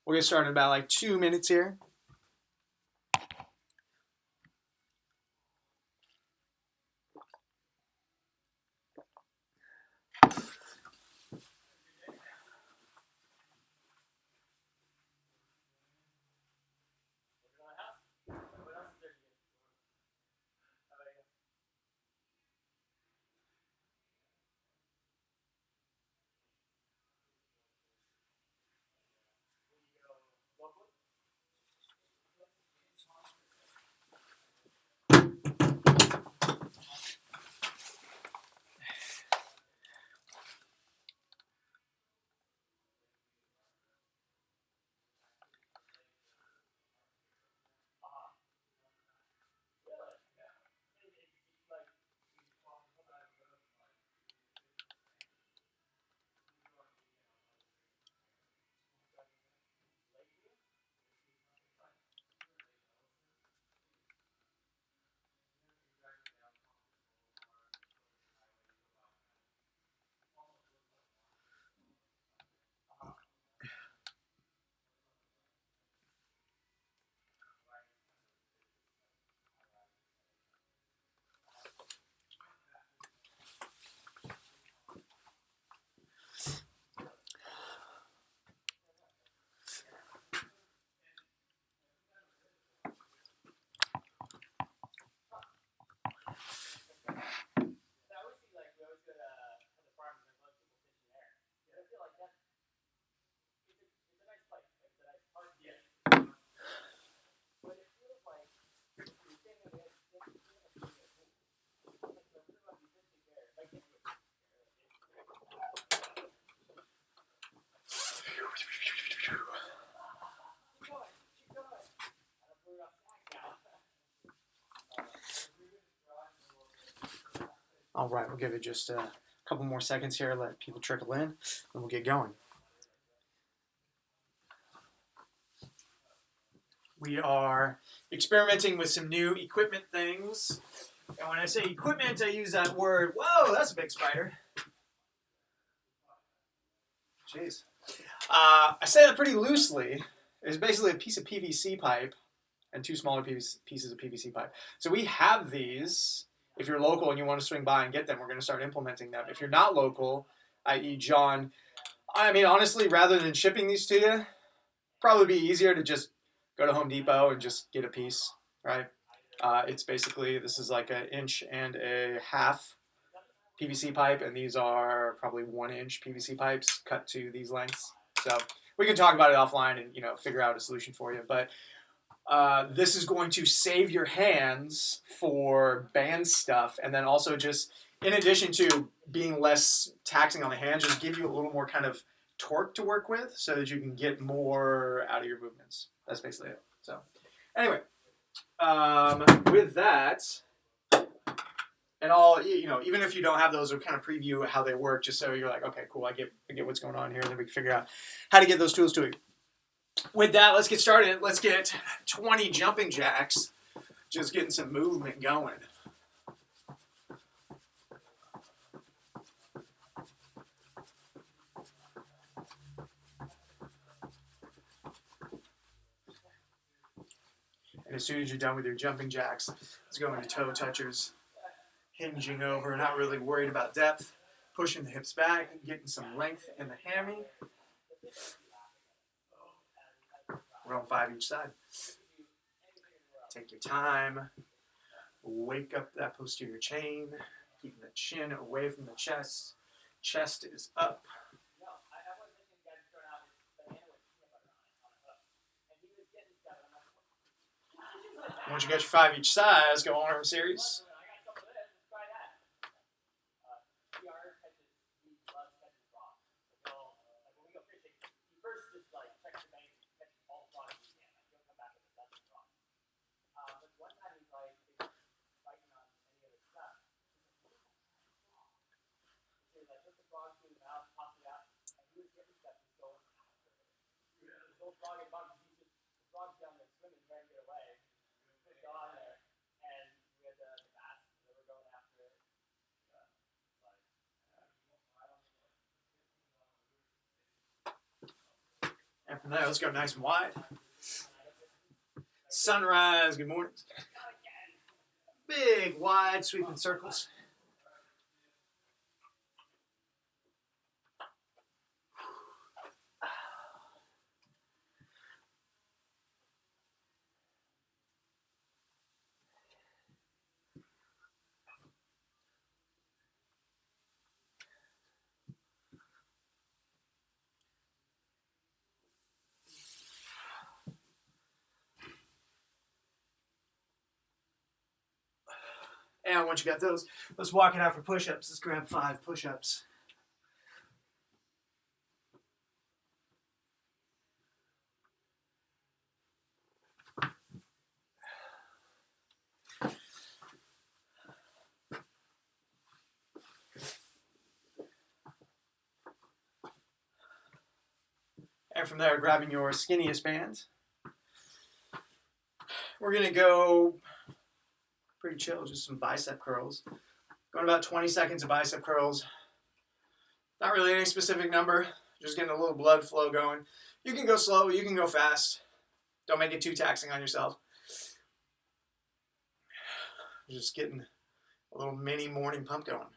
We'll get started in about like 2 minutes here. All right, we'll give it just a couple more seconds here, let people trickle in, and we'll get going. We are experimenting with some new equipment things. And when I say equipment, I use that word. Whoa, that's a big spider. Jeez. I say that pretty loosely. It's basically a piece of PVC pipe and two smaller pieces of PVC pipe. So we have these. If you're local and you want to swing by and get them, we're going to start implementing them. If you're not local, i.e. John, I mean, honestly, rather than shipping these to you, probably be easier to just go to Home Depot and just get a piece, right? It's basically, this is like 1.5 inch PVC pipe, and these are probably 1 inch PVC pipes cut to these lengths. So we can talk about it offline and figure out a solution for you. But this is going to save your hands for band stuff, and then also just in addition to being less taxing on the hands, just give you a little more kind of torque to work with so that you can get more out of your movements. That's basically it. So anyway, with that, and all, even if you don't have those, or kind of preview how they work, just so you're like, okay, cool, I get what's going on here, and then we can figure out how to get those tools to you. With that, let's get started. Let's get 20 jumping jacks, just getting some movement going. And as soon as you're done with your jumping jacks, let's go into toe touchers. Hinging over, not really worried about depth. Pushing the hips back, getting some length in the hammy. We're on 5 each side. Take your time. Wake up that posterior chain. Keeping the chin away from the chest. Chest is up. Once you got your 5 each side, let's go on arm series. And And then let's go nice and wide. Sunrise, good morning. Big, wide, sweeping circles. And once you got those, let's walk it out for push-ups. Let's grab 5 push-ups. And from there, grabbing your skinniest bands. We're going to go pretty chill, just some bicep curls. Going about 20 seconds of bicep curls. Not really any specific number, just getting a little blood flow going. You can go slow, you can go fast. Don't make it too taxing on yourself. Just getting a little mini morning pump going.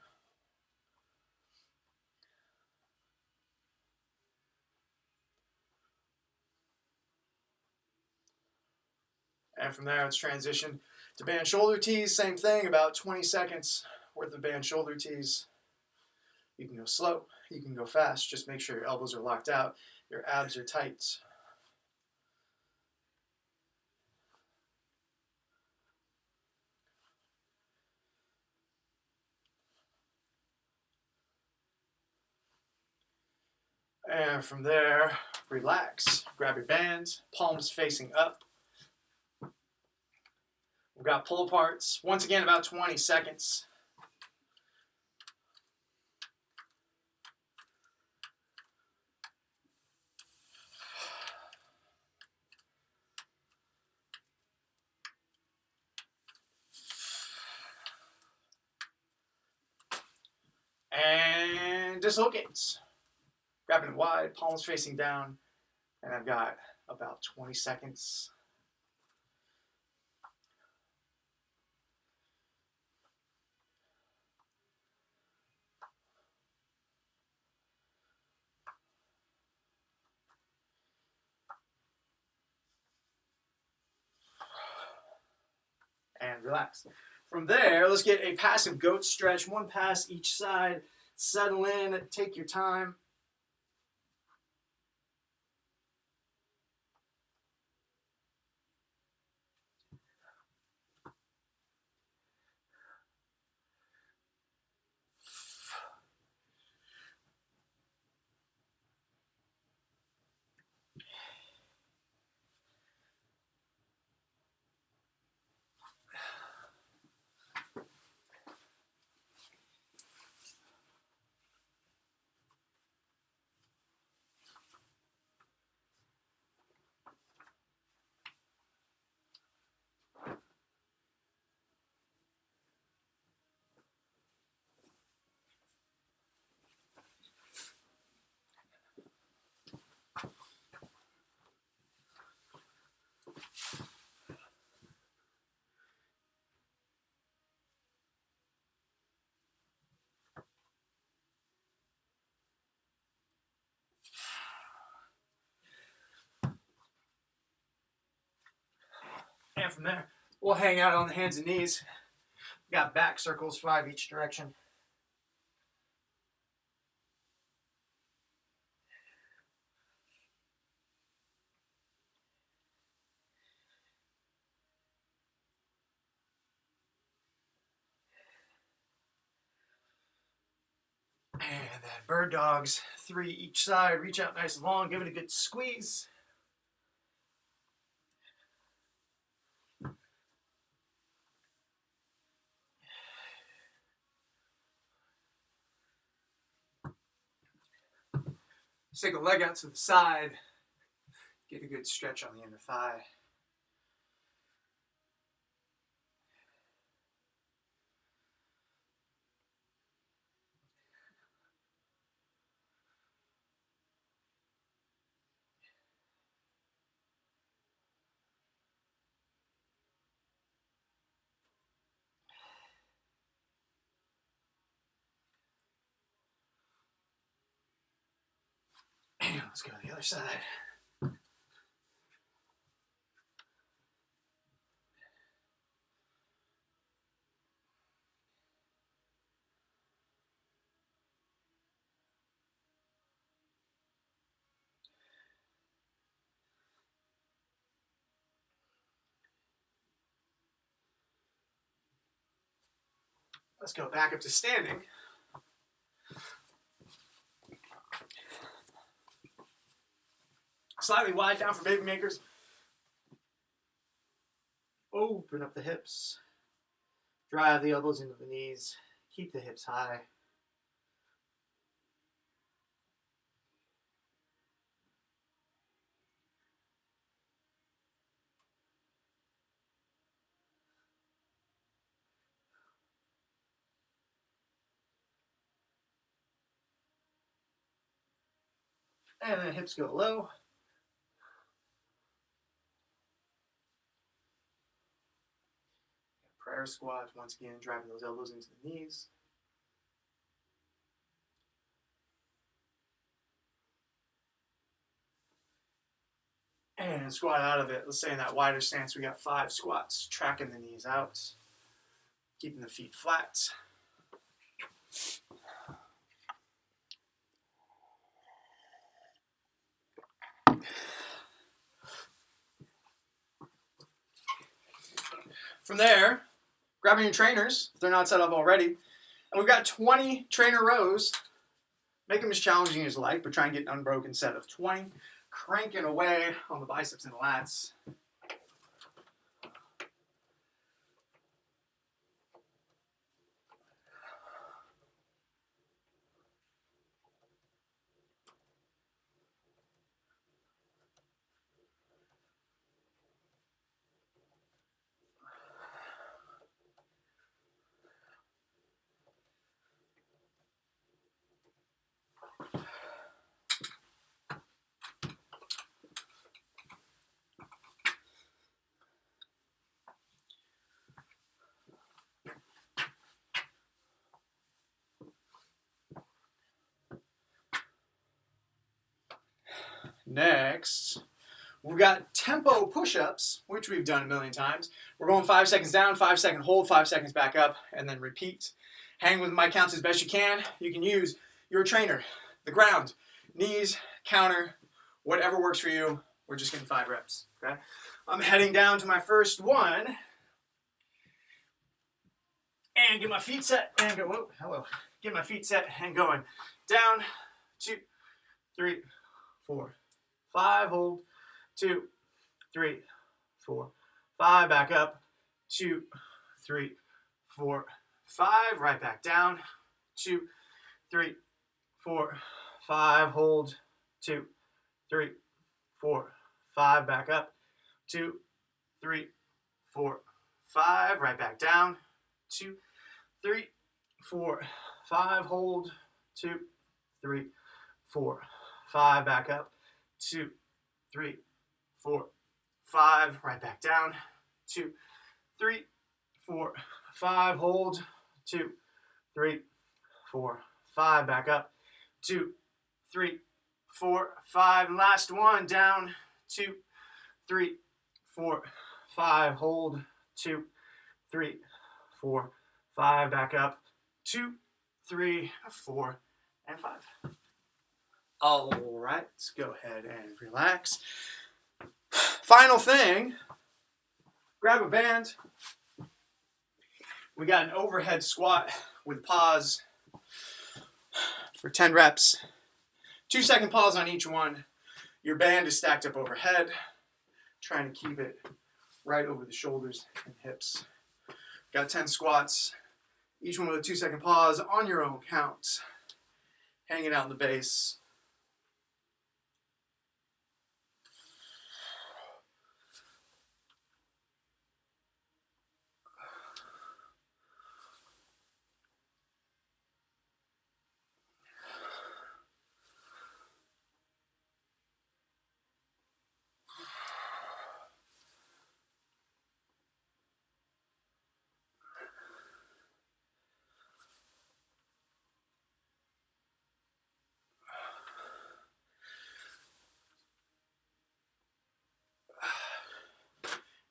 And from there, let's transition to band shoulder tees. Same thing, about 20 seconds worth of band shoulder tees. You can go slow, you can go fast. Just make sure your elbows are locked out, your abs are tight. And from there, relax. Grab your bands, palms facing up. We've got pull aparts. Once again, about 20 seconds. And dislocates. Grabbing it wide, palms facing down. And I've got about 20 seconds. And relax. From there, let's get a passive goat stretch. 1 pass each side. Settle in, take your time. And from there, we'll hang out on the hands and knees. We got back circles, 5 each direction. And then bird dogs, 3 each side. Reach out nice and long, give it a good squeeze. Just take a leg out to the side. Get a good stretch on the inner thigh. let's go to the other side. Let's go back up to standing. Slightly wide down for baby makers. Open up the hips. Drive the elbows into the knees. Keep the hips high. And then hips go low. Prayer squat, once again, driving those elbows into the knees. And squat out of it. Let's say in that wider stance, we got 5 squats, tracking the knees out, keeping the feet flat. From there, grabbing your trainers, if they're not set up already, and we've got 20 trainer rows. Make them as challenging as you like, but try and get an unbroken set of 20. Cranking away on the biceps and lats. Next, we've got tempo push-ups, which we've done a million times. We're going 5 seconds down, 5-second hold, 5 seconds back up, and then repeat. Hang with my counts as best you can. You can use your trainer, the ground, knees, counter, whatever works for you. We're just getting 5 reps, okay? I'm heading down to my first one. And get my feet set and go, whoa, hello. Get my feet set and going. Down, 2, 3, 4, 5, hold, 2, 3, 4, 5, back up, 2, 3, 4, 5, right back down, 2, 3, 4, 5, hold, 2, 3, 4, 5, back up, 2, 3, 4, 5, right back down, 2, 3, 4, 5, hold, 2, 3, 4, 5, back up, 2, 3, 4, 5, right back down, 2, 3, 4, 5, hold, 2, 3, 4, 5, back up, 2, 3, 4, 5, and last one, down, 2, 3, 4, 5, hold, 2, 3, 4, 5, back up, 2, 3, 4, and 5. All right, let's go ahead and relax. Final thing, grab a band. We got an overhead squat with pause for 10 reps. 2-second pause on each one. Your band is stacked up overhead, trying to keep it right over the shoulders and hips. Got 10 squats, each one with a 2-second pause on your own count. Hanging out in the base.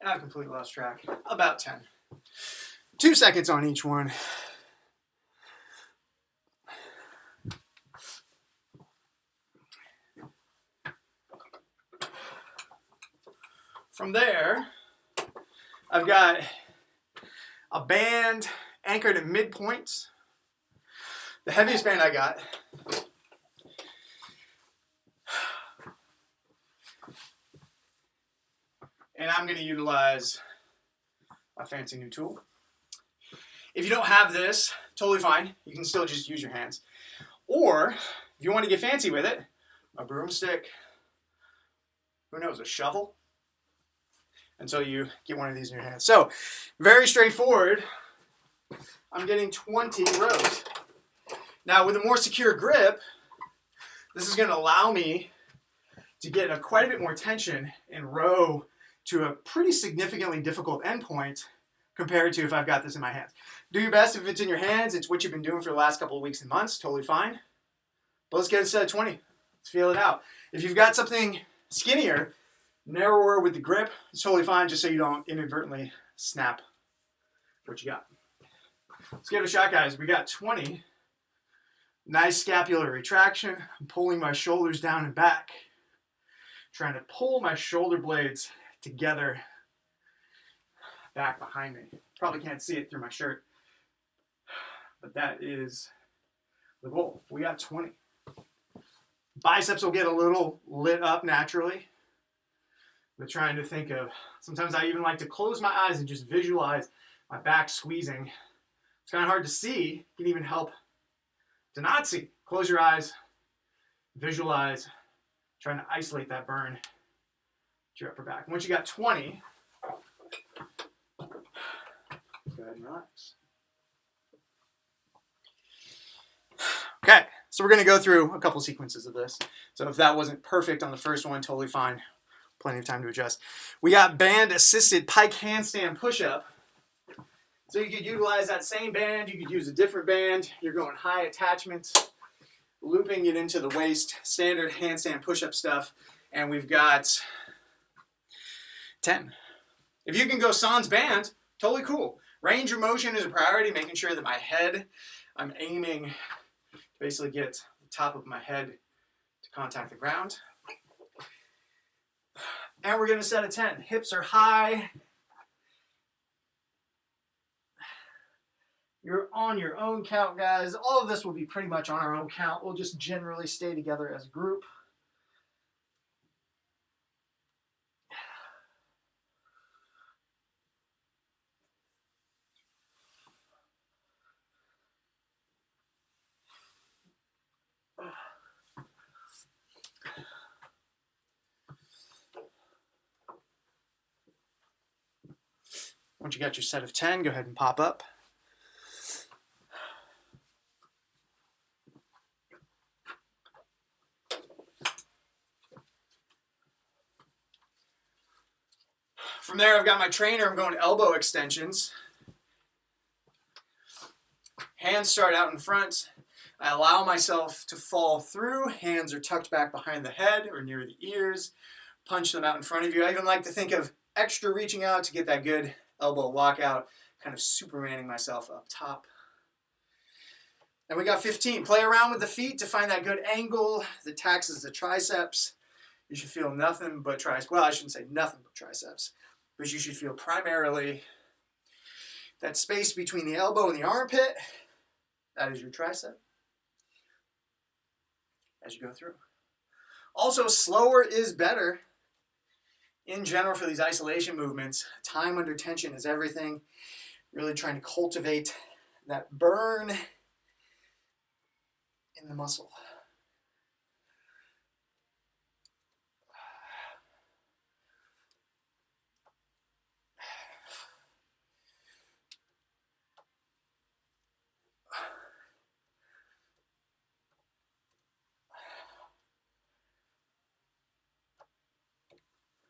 And I've completely lost track. About 10. 2 seconds on each one. From there, I've got a band anchored at midpoints. The heaviest band I got. And I'm going to utilize a fancy new tool. If you don't have this, totally fine. You can still just use your hands. Or, if you want to get fancy with it, a broomstick, who knows, a shovel, until you get one of these in your hands. So, very straightforward. I'm getting 20 rows. Now, with a more secure grip, this is going to allow me to get quite a bit more tension and row to a pretty significantly difficult endpoint compared to if I've got this in my hands. Do your best if it's in your hands. It's what you've been doing for the last couple of weeks and months. Totally fine. But let's get a set of 20. Let's feel it out. If you've got something skinnier, narrower with the grip, it's totally fine, just so you don't inadvertently snap what you got. Let's give it a shot, guys. We got 20. Nice scapular retraction. I'm pulling my shoulders down and back. Trying to pull my shoulder blades together back behind me. Probably can't see it through my shirt, but that is the goal. We got 20. Biceps will get a little lit up naturally. But trying to think of, sometimes I even like to close my eyes and just visualize my back squeezing. It's kind of hard to see. It can even help to not see. Close your eyes, visualize, trying to isolate that burn to your upper back. Once you got 20, go ahead and relax. Okay, so we're going to go through a couple sequences of this. So if that wasn't perfect on the first one, totally fine. Plenty of time to adjust. We got band-assisted pike handstand push-up. So you could utilize that same band. You could use a different band. You're going high attachments, looping it into the waist, standard handstand push-up stuff. And we've got 10. If you can go sans band, totally cool. Range of motion is a priority, making sure that my head, I'm aiming to basically get the top of my head to contact the ground. And we're going to set a 10. Hips are high. You're on your own count, guys. All of this will be pretty much on our own count. We'll just generally stay together as a group. Once you got your set of 10, go ahead and pop up. From there, I've got my trainer. I'm going elbow extensions. Hands start out in front. I allow myself to fall through. Hands are tucked back behind the head or near the ears. Punch them out in front of you. I even like to think of extra reaching out to get that good elbow lockout, kind of supermaning myself up top. Then we got 15. Play around with the feet to find that good angle that taxes the triceps. You should feel nothing but triceps. Well, I shouldn't say nothing but triceps, but you should feel primarily that space between the elbow and the armpit. That is your tricep as you go through. Also, slower is better. In general, for these isolation movements, time under tension is everything. Really trying to cultivate that burn in the muscle.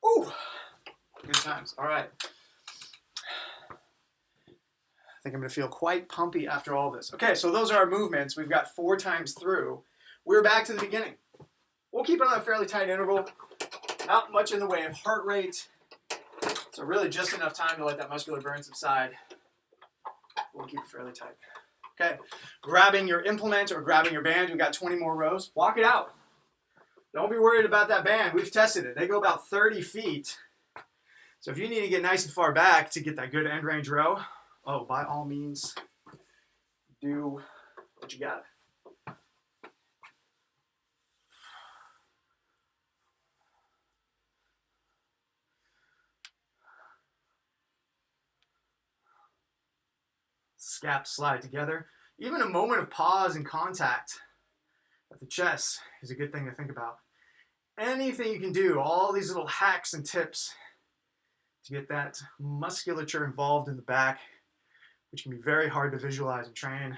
Ooh, good times. All right. I think I'm going to feel quite pumpy after all this. Okay, so those are our movements. We've got 4 times through. We're back to the beginning. We'll keep it on a fairly tight interval. Not much in the way of heart rate. So really just enough time to let that muscular burn subside. We'll keep it fairly tight. Okay, grabbing your implement or grabbing your band. We got 20 more rows. Walk it out. Don't be worried about that band. We've tested it. They go about 30 feet. So if you need to get nice and far back to get that good end range row, oh, by all means, do what you got. Scaps slide together. Even a moment of pause and contact at the chest is a good thing to think about. Anything you can do, all these little hacks and tips to get that musculature involved in the back, which can be very hard to visualize and train.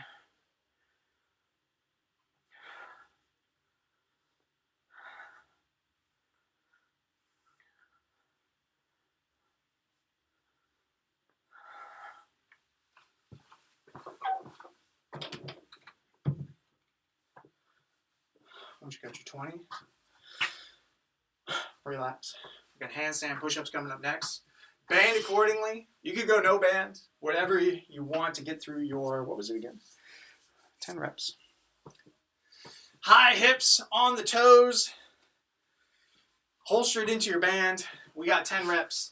Once you got your 20, relax. We got handstand push-ups coming up next. Band accordingly. You could go no band, whatever you want to get through your, what was it again? 10 reps. High hips on the toes, holstered into your band. We got 10 reps.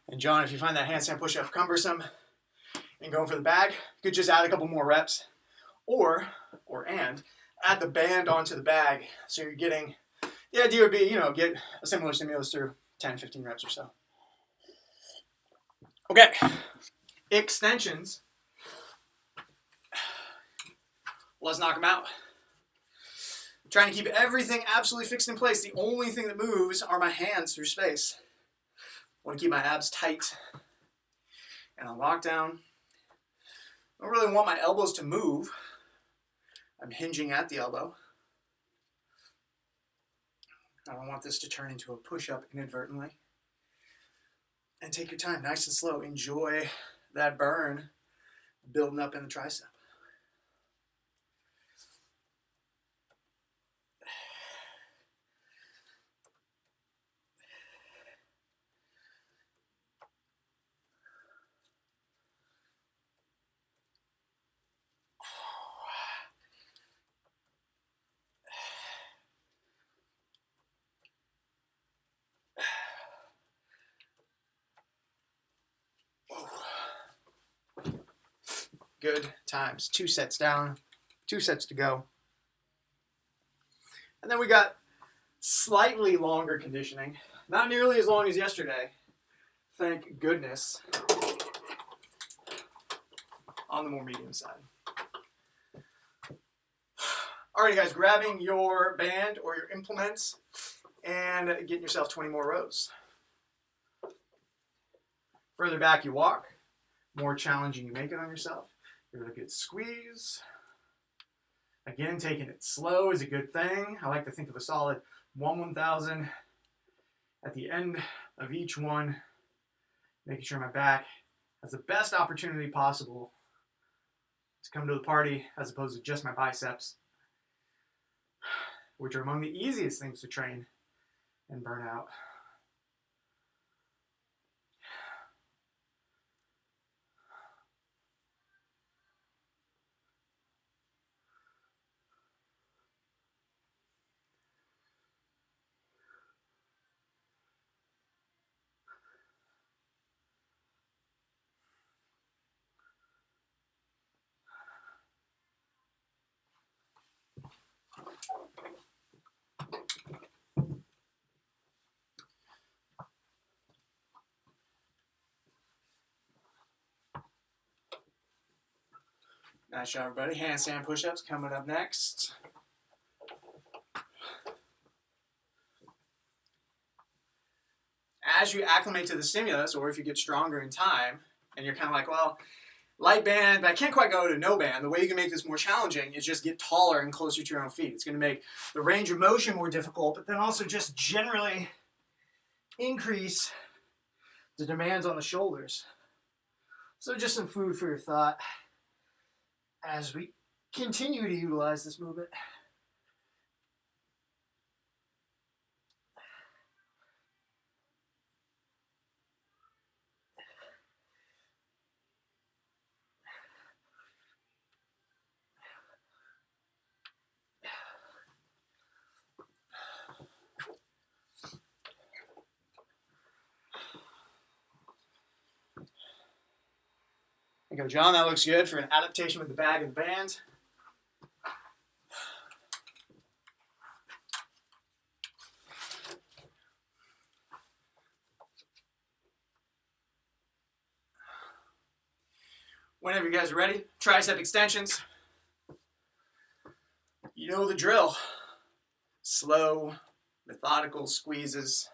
And John, if you find that handstand push-up cumbersome and going for the bag, you could just add a couple more reps, or add the band onto the bag. So you're getting, the idea would be, get a similar stimulus through 10, 15 reps or so. Okay, extensions. Let's knock them out. I'm trying to keep everything absolutely fixed in place. The only thing that moves are my hands through space. I want to keep my abs tight and on lockdown. I don't really want my elbows to move. I'm hinging at the elbow. I don't want this to turn into a push-up inadvertently. And take your time, nice and slow. Enjoy that burn building up in the tricep. Good times. 2 sets down, 2 sets to go. And then we got slightly longer conditioning. Not nearly as long as yesterday, thank goodness, on the more medium side. Alrighty guys, grabbing your band or your implements and getting yourself 20 more rows. Further back you walk, more challenging you make it on yourself. Give it a good squeeze. Again, taking it slow is a good thing. I like to think of a solid 1/1000 at the end of each one, making sure my back has the best opportunity possible to come to the party as opposed to just my biceps, which are among the easiest things to train and burn out. Nice job, everybody. Handstand push-ups coming up next. As you acclimate to the stimulus, or if you get stronger in time, and you're kind of like, well, light band, but I can't quite go to no band. The way you can make this more challenging is just get taller and closer to your own feet. It's going to make the range of motion more difficult, but then also just generally increase the demands on the shoulders. So just some food for your thought as we continue to utilize this movement. There you go, John. That looks good for an adaptation with the bag and the band. Whenever you guys are ready, tricep extensions. You know the drill. Slow, methodical squeezes.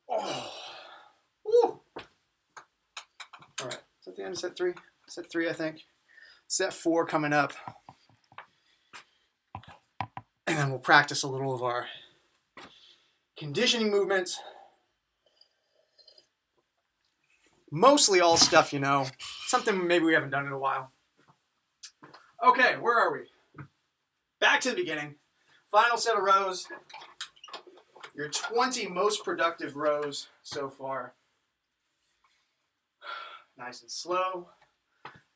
Oh. Woo. All right. Is that the end of set 3? Set 3, I think. Set 4 coming up. And then we'll practice a little of our conditioning movements. Mostly all stuff you know. Something maybe we haven't done in a while. Okay, where are we? Back to the beginning. Final set of rows. Your 20 most productive rows so far. Nice and slow.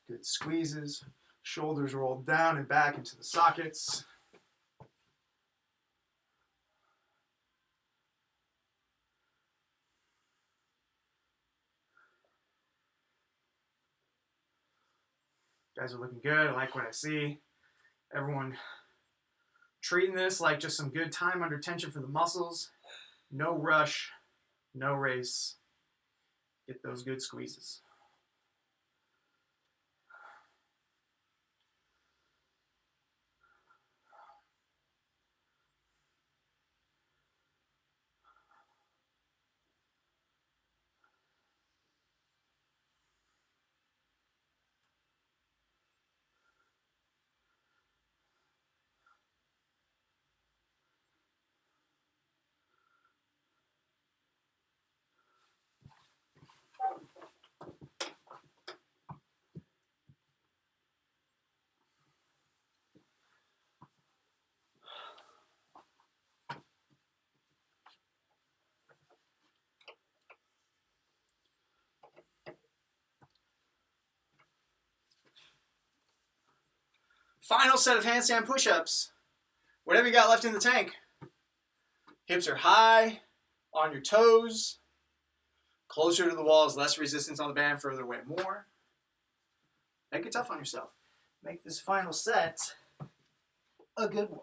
Good squeezes. Shoulders rolled down and back into the sockets. Guys are looking good. I like what I see. Everyone treating this like just some good time under tension for the muscles. No rush, no race. Get those good squeezes. Final set of handstand push-ups. Whatever you got left in the tank. Hips are high, on your toes. Closer to the walls, less resistance on the band, further away more. Make it tough on yourself. Make this final set a good one.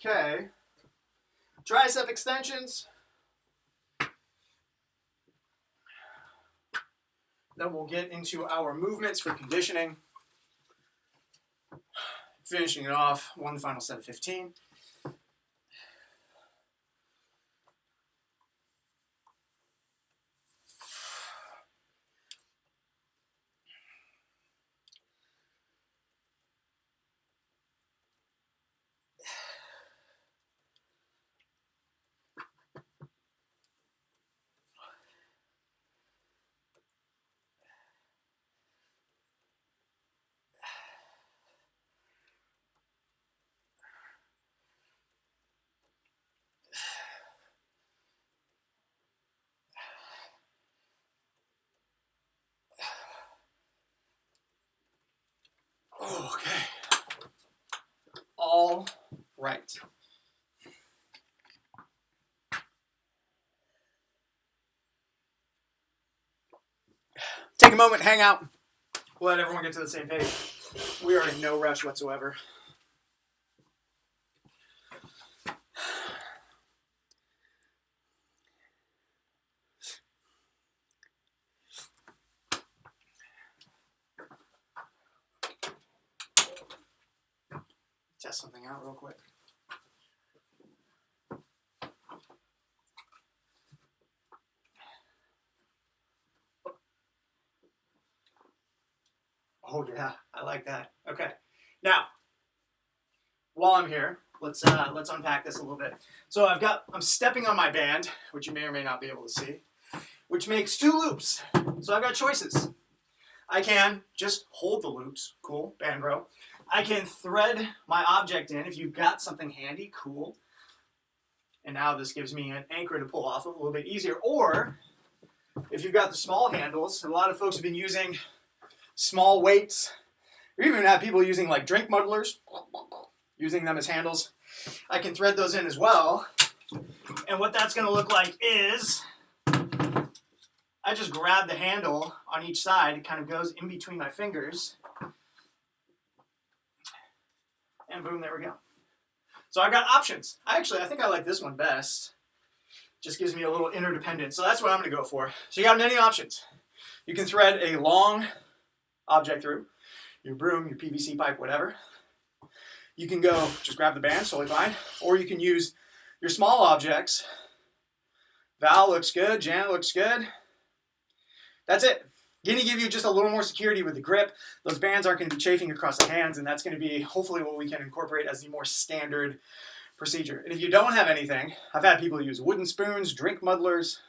Okay. Tricep extensions. Then we'll get into our movements for conditioning. Finishing it off, one final set of 15. Okay. All right. Take a moment, hang out. Let everyone get to the same page. We are in no rush whatsoever. Test something out real quick. Oh yeah, I like that. Okay, now while I'm here, let's unpack this a little bit. So I'm stepping on my band, which you may or may not be able to see, which makes 2 loops. So I've got choices. I can just hold the loops, cool, band bro. I can thread my object in if you've got something handy, cool. And now this gives me an anchor to pull off of a little bit easier. Or if you've got the small handles, a lot of folks have been using small weights. You even have people using like drink muddlers, using them as handles. I can thread those in as well. And what that's going to look like is I just grab the handle on each side. It kind of goes in between my fingers. And boom, there we go. So I've got options. I think I like this one best. Just gives me a little interdependence. So that's what I'm going to go for. So you got many options. You can thread a long object through, your broom, your PVC pipe, whatever. You can go, just grab the band, totally fine. Or you can use your small objects. Val looks good, Janet looks good. That's it. Going to give you just a little more security with the grip. Those bands aren't going to be chafing across the hands, and that's going to be hopefully what we can incorporate as the more standard procedure. And if you don't have anything, I've had people use wooden spoons, drink muddlers,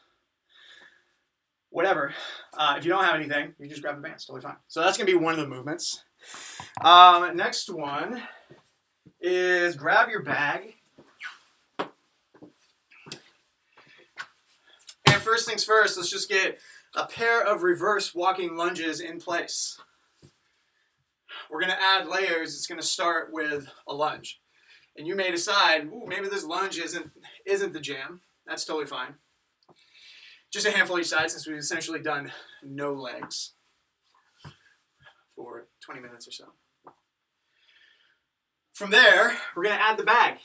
whatever. If you don't have anything, you just grab the bands, totally fine. So that's going to be one of the movements. Next one is grab your bag. And first things first, let's just get a pair of reverse walking lunges in place. We're going to add layers. It's going to start with a lunge. And you may decide, ooh, maybe this lunge isn't the jam. That's totally fine. Just a handful each side since we've essentially done no legs for 20 minutes or so. From there, we're going to add the bag.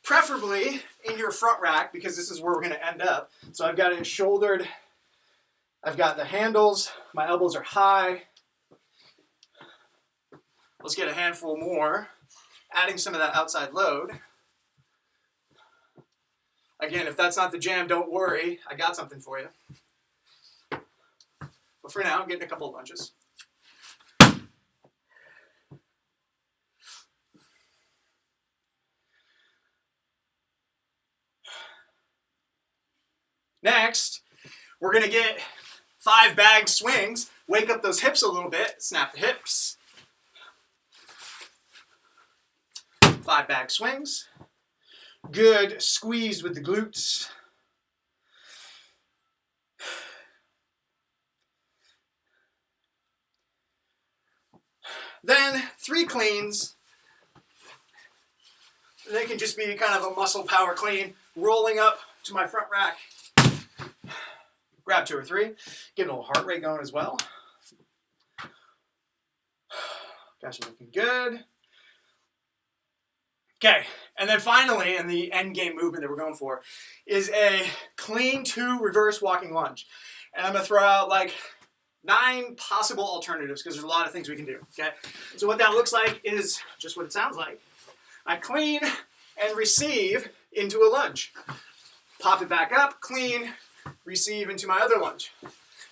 Preferably in your front rack because this is where we're going to end up. So I've got it shouldered. I've got the handles. My elbows are high. Let's get a handful more. Adding some of that outside load. Again, if that's not the jam, don't worry. I got something for you. But for now, I'm getting a couple of lunges. Next, we're going to get 5 bag swings. Wake up those hips a little bit. Snap the hips. 5 bag swings. Good squeeze with the glutes. Then 3 cleans. They can just be kind of a muscle power clean. Rolling up to my front rack. Grab 2 or 3. Get a little heart rate going as well. Gosh, I'm looking good. Okay, and then finally, and the end game movement that we're going for, is a clean to reverse walking lunge. And I'm going to throw out like 9 possible alternatives because there's a lot of things we can do. Okay, so what that looks like is just what it sounds like. I clean and receive into a lunge. Pop it back up, clean, receive into my other lunge.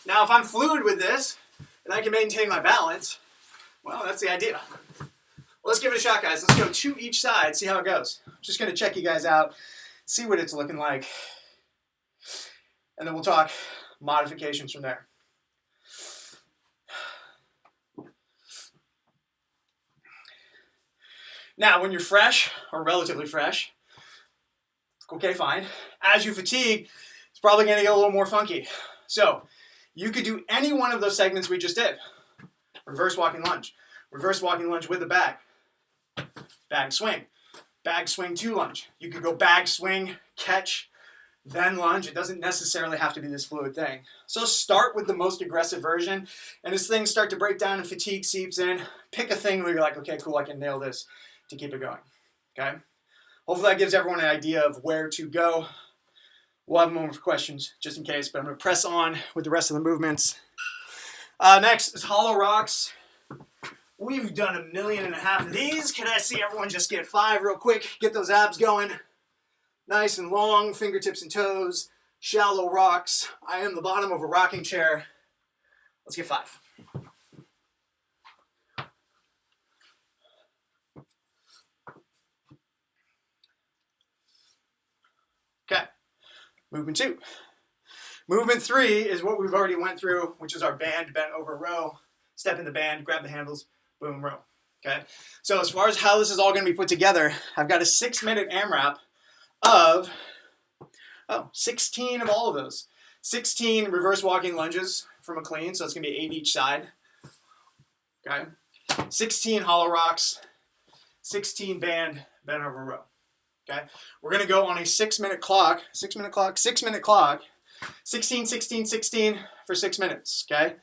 Now, if I'm fluid with this and I can maintain my balance, well, that's the idea. Well, let's give it a shot, guys. Let's go 2 each side, see how it goes. I'm just going to check you guys out, see what it's looking like, and then we'll talk modifications from there. Now, when you're fresh, or relatively fresh, okay, fine. As you fatigue, it's probably going to get a little more funky. So, you could do any one of those segments we just did. Reverse walking lunge with a bag. Bag swing to lunge. You could go bag swing, catch, then lunge. It doesn't necessarily have to be this fluid thing. So start with the most aggressive version, and as things start to break down and fatigue seeps in, pick a thing where you're like, okay, cool, I can nail this to keep it going. Okay? Hopefully that gives everyone an idea of where to go. We'll have a moment for questions just in case, but I'm going to press on with the rest of the movements. Next is hollow rocks. We've done 1.5 million of these. Can I see everyone just get 5 real quick? Get those abs going. Nice and long, fingertips and toes. Shallow rocks. I am the bottom of a rocking chair. Let's get 5. Okay. Movement 2. Movement 3 is what we've already went through, which is our band bent over row. Step in the band, grab the handles, boom, row. Okay. So as far as how this is all going to be put together, I've got a 6-minute AMRAP of 16 of all of those. 16 reverse walking lunges from a clean, so it's going to be 8 each side. Okay. 16 hollow rocks, 16 band bent over row. Okay. We're going to go on a 6-minute clock, 6-minute clock, 16, 16, 16 for 6 minutes. Okay.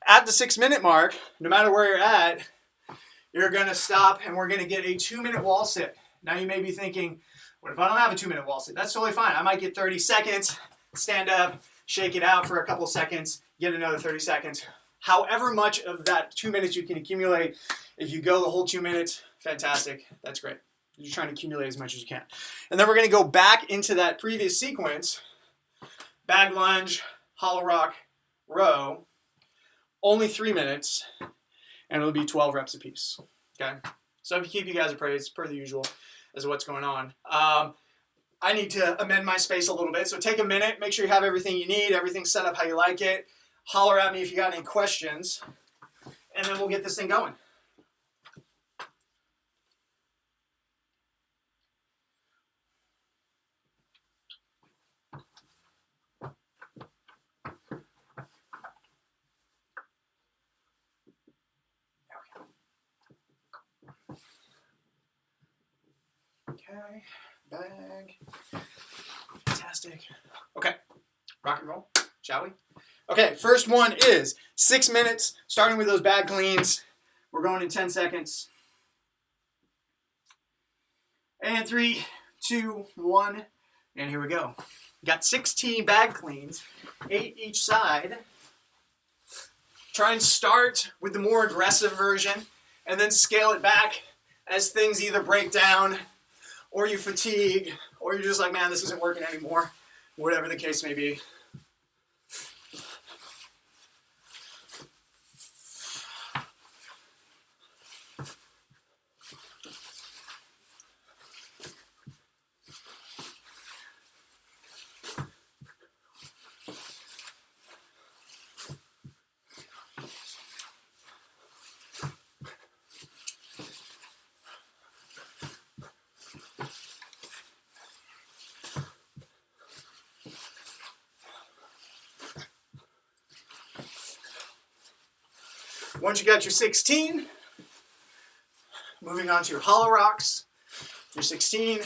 At the 6-minute mark, no matter where you're at, you're going to stop and we're going to get a 2-minute wall sit. Now you may be thinking, what if I don't have a 2-minute wall sit? That's totally fine. I might get 30 seconds, stand up, shake it out for a couple seconds, get another 30 seconds. However much of that 2 minutes you can accumulate, if you go the whole 2 minutes, fantastic. That's great. You're trying to accumulate as much as you can. And then we're going to go back into that previous sequence, bag lunge, hollow rock, row, only 3 minutes, and it'll be 12 reps apiece. Okay? So to keep you guys appraised, per the usual, as to what's going on. I need to amend my space a little bit, so take a minute, make sure you have everything you need, everything's set up how you like it. Holler at me if you got any questions, and then we'll get this thing going. Okay, bag. Fantastic. Okay, rock and roll, shall we? Okay, first one is 6 minutes, starting with those bag cleans. We're going in 10 seconds. And 3, 2, 1, and here we go. Got 16 bag cleans, 8 each side. Try and start with the more aggressive version, and then scale it back as things either break down, or you fatigue, or you're just like, man, this isn't working anymore. Whatever the case may be. Once you got your 16, moving on to your hollow rocks, your 16.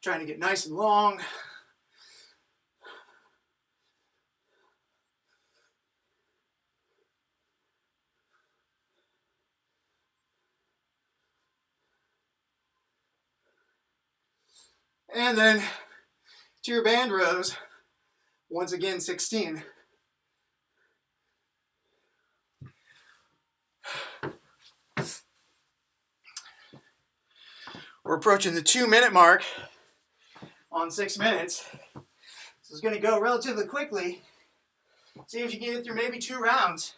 Trying to get nice and long, And then to your band rows, once again, 16. We're approaching the 2-minute mark on 6 minutes. So it's going to go relatively quickly. See if you can get through maybe 2 rounds.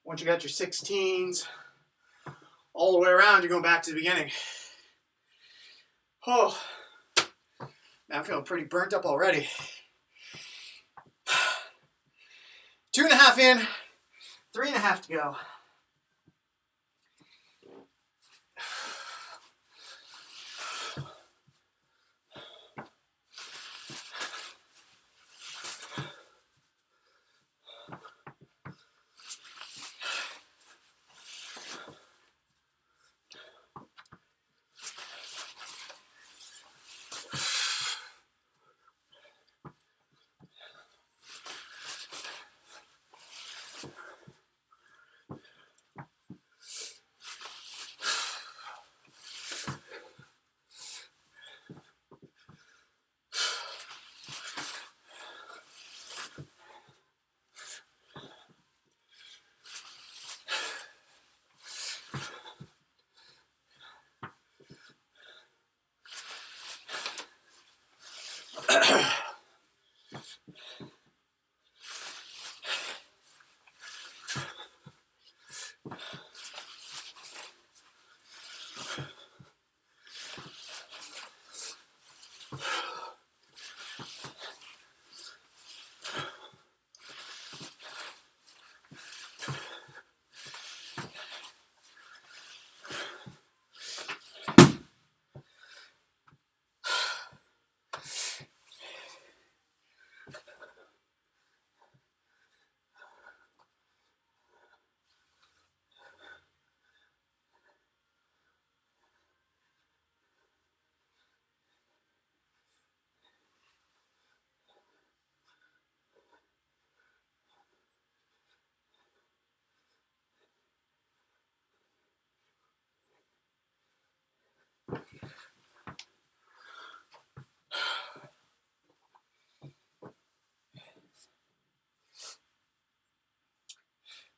Once you got your 16s all the way around, you're going back to the beginning. Oh, now I'm feeling pretty burnt up already. 2.5 in, 3.5 to go.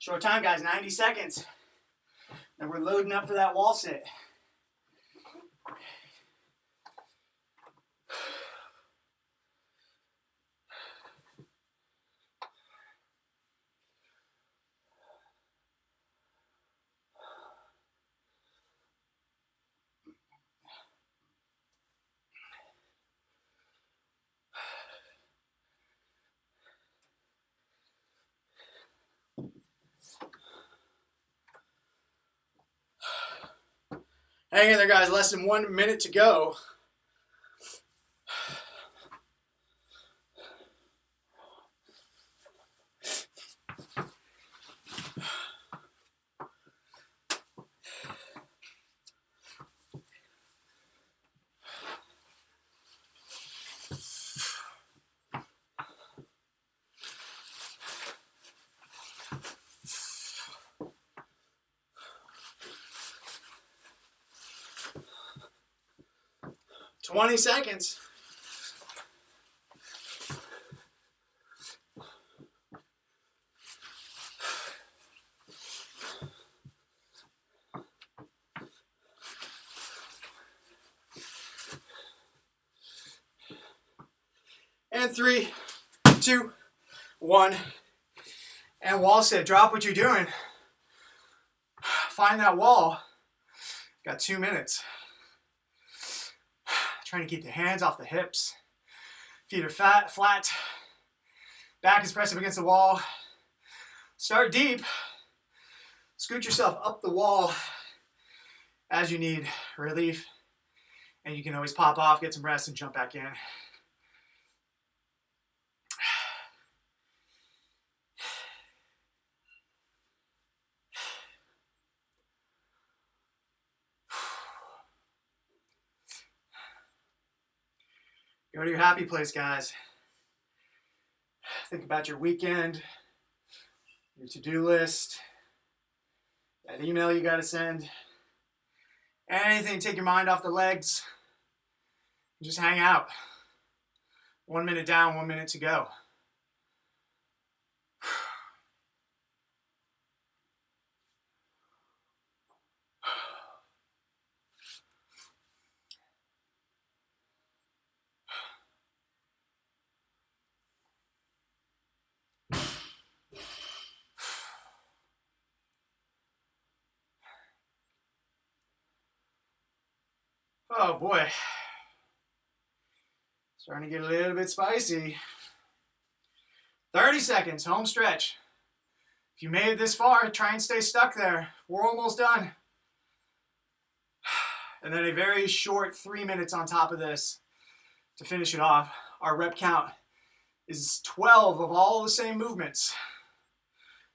Short time, guys, 90 seconds. And we're loading up for that wall sit. Hang in there, guys. Less than 1 minute to go. Twenty seconds. And 3, 2, 1. And wall sit. Drop what you're doing. Find that wall. Got 2 minutes. Trying to keep the hands off the hips. Feet are flat. Back is pressed up against the wall. Start deep. Scoot yourself up the wall as you need relief. And you can always pop off, get some rest, and jump back in. Go to your happy place, guys. Think about your weekend, your to-do list, that email you got to send, anything to take your mind off the legs. Just hang out. 1 minute down, 1 minute to go. Oh boy. Starting to get a little bit spicy. 30 seconds, home stretch. If you made it this far, try and stay stuck there. We're almost done. And then a very short 3 minutes on top of this to finish it off. Our rep count is 12 of all the same movements.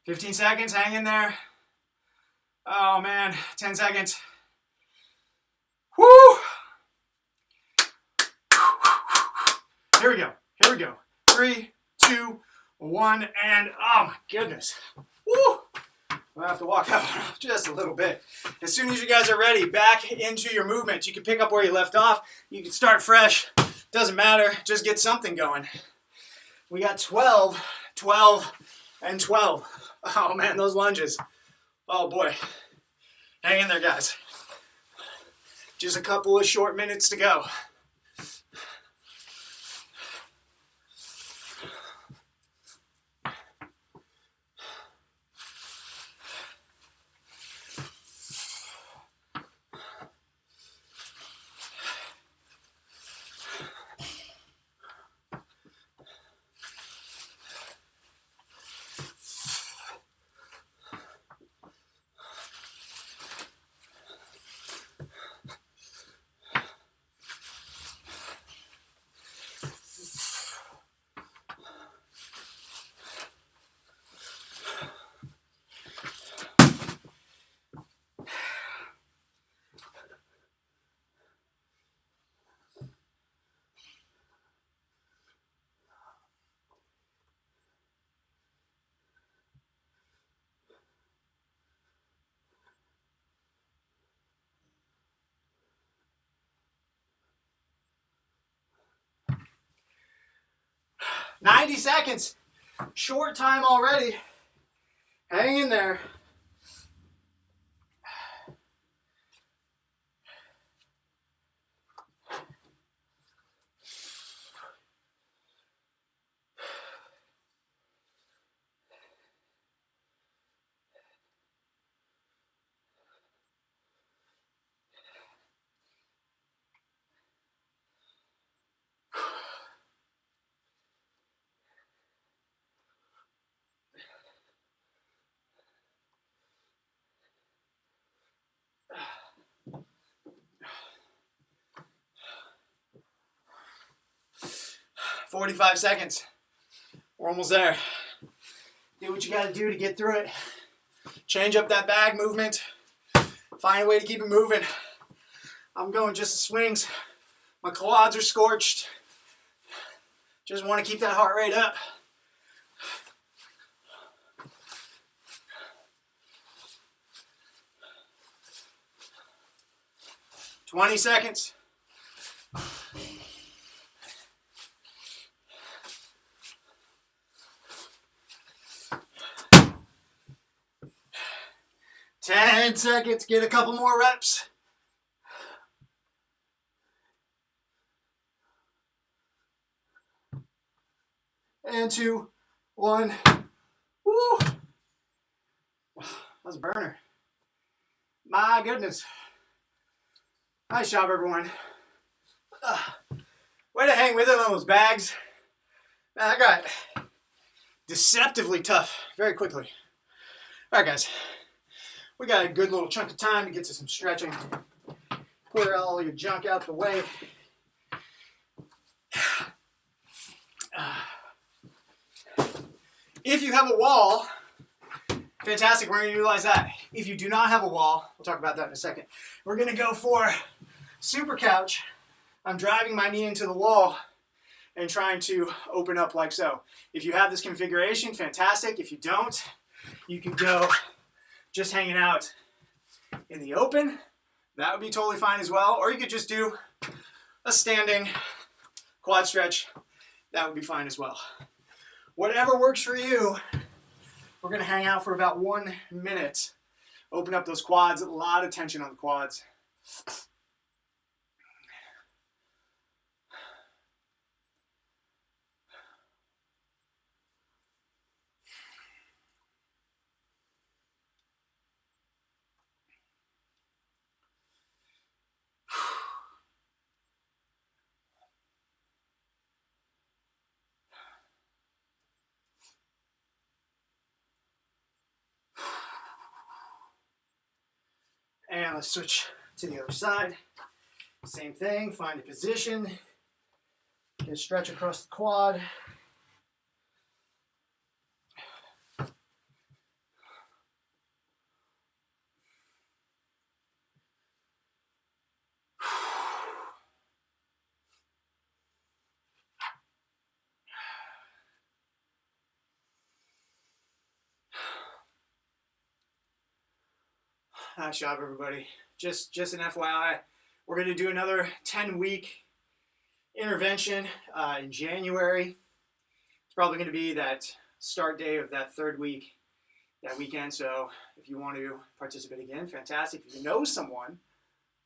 15 seconds, hang in there. Oh man, 10 seconds. Woo! Here we go. Here we go. 3, 2, 1, and oh my goodness. Woo! I'll have to walk out just a little bit. As soon as you guys are ready, back into your movement. You can pick up where you left off. You can start fresh. Doesn't matter. Just get something going. We got 12, 12, and 12. Oh man, those lunges. Oh boy. Hang in there, guys. Just a couple of short minutes to go. "90 seconds. Short time already. Hang in there. "45 seconds. We're almost there. Do what you gotta do to get through it. Change up that bag movement. Find a way to keep it moving. I'm going just the swings. My quads are scorched. Just want to keep that heart rate up. "20 seconds. "10 seconds. Get a couple more reps. And 2, 1. Woo! That was a burner. My goodness. Nice job, everyone. Way to hang with it on those bags. Man, I got deceptively tough very quickly. All right, guys. We got a good little chunk of time to get to some stretching. Clear all your junk out the way. If you have a wall, fantastic, we're going to utilize that. If you do not have a wall, we'll talk about that in a second. We're going to go for super couch. I'm driving my knee into the wall and trying to open up like so. If you have this configuration, fantastic. If you don't, you can go just hanging out in the open. That would be totally fine as well. Or you could just do a standing quad stretch. That would be fine as well. Whatever works for you. We're gonna hang out for about 1 minute. Open up those quads, a lot of tension on the quads. And let's switch to the other side. Same thing, find a position, get a stretch across the quad. Nice job, everybody. Just an FYI, we're going to do another 10-week intervention in January. It's probably going to be that start day of that third week, that weekend. So if you want to participate again, fantastic. If you know someone,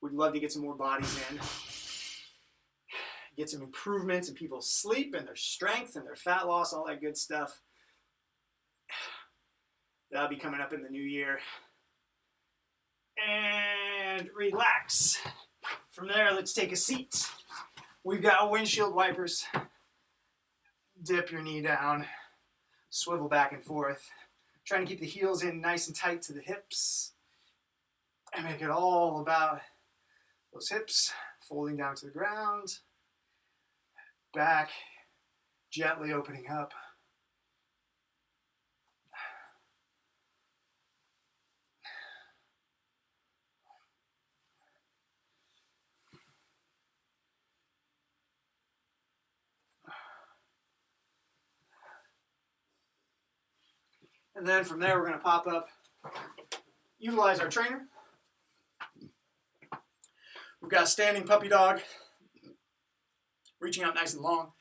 we'd love to get some more bodies in, get some improvements in people's sleep and their strength and their fat loss, all that good stuff. That'll be coming up in the new year. And relax. From there, let's take a seat. We've got windshield wipers. Dip your knee down. Swivel back and forth. Trying to keep the heels in nice and tight to the hips. And make it all about those hips folding down to the ground. Back gently opening up. And then from there, we're going to pop up, utilize our trainer. We've got a standing puppy dog, reaching out nice and long.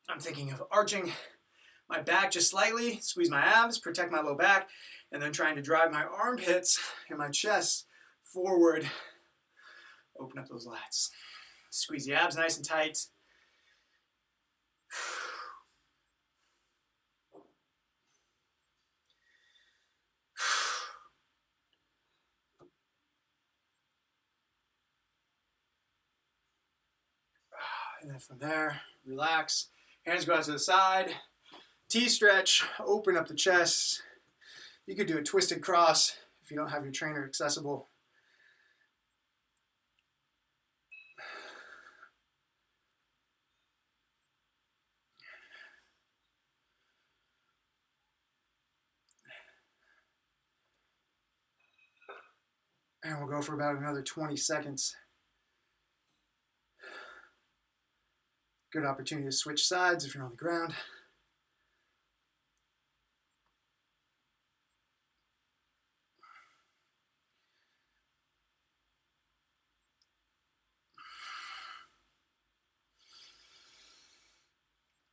I'm thinking of arching my back just slightly, squeeze my abs, protect my low back, and then trying to drive my armpits and my chest forward. Open up those lats. Squeeze the abs nice and tight. And then from there, relax. Hands go out to the side. T-stretch, open up the chest. You could do a twisted cross if you don't have your trainer accessible. And we'll go for about another 20 seconds. Good opportunity to switch sides if you're on the ground.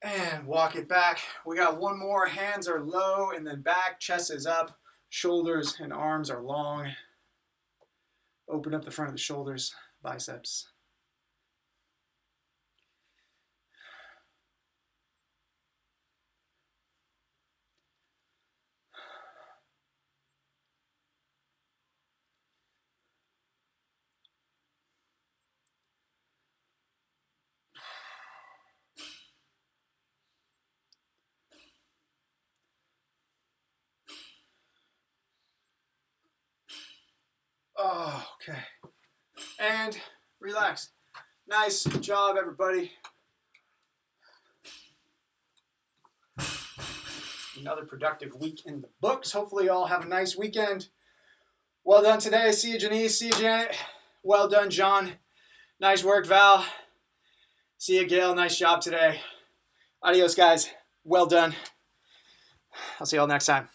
And walk it back. We got one more. Hands are low and then back. Chest is up. Shoulders and arms are long. Open up the front of the shoulders, biceps. Oh, okay. And relax. Nice job, everybody. Another productive week in the books. Hopefully you all have a nice weekend. Well done today. See you, Janice. See you, Janet. Well done, John. Nice work, Val. See you, Gail. Nice job today. Adios, guys. Well done. I'll see you all next time.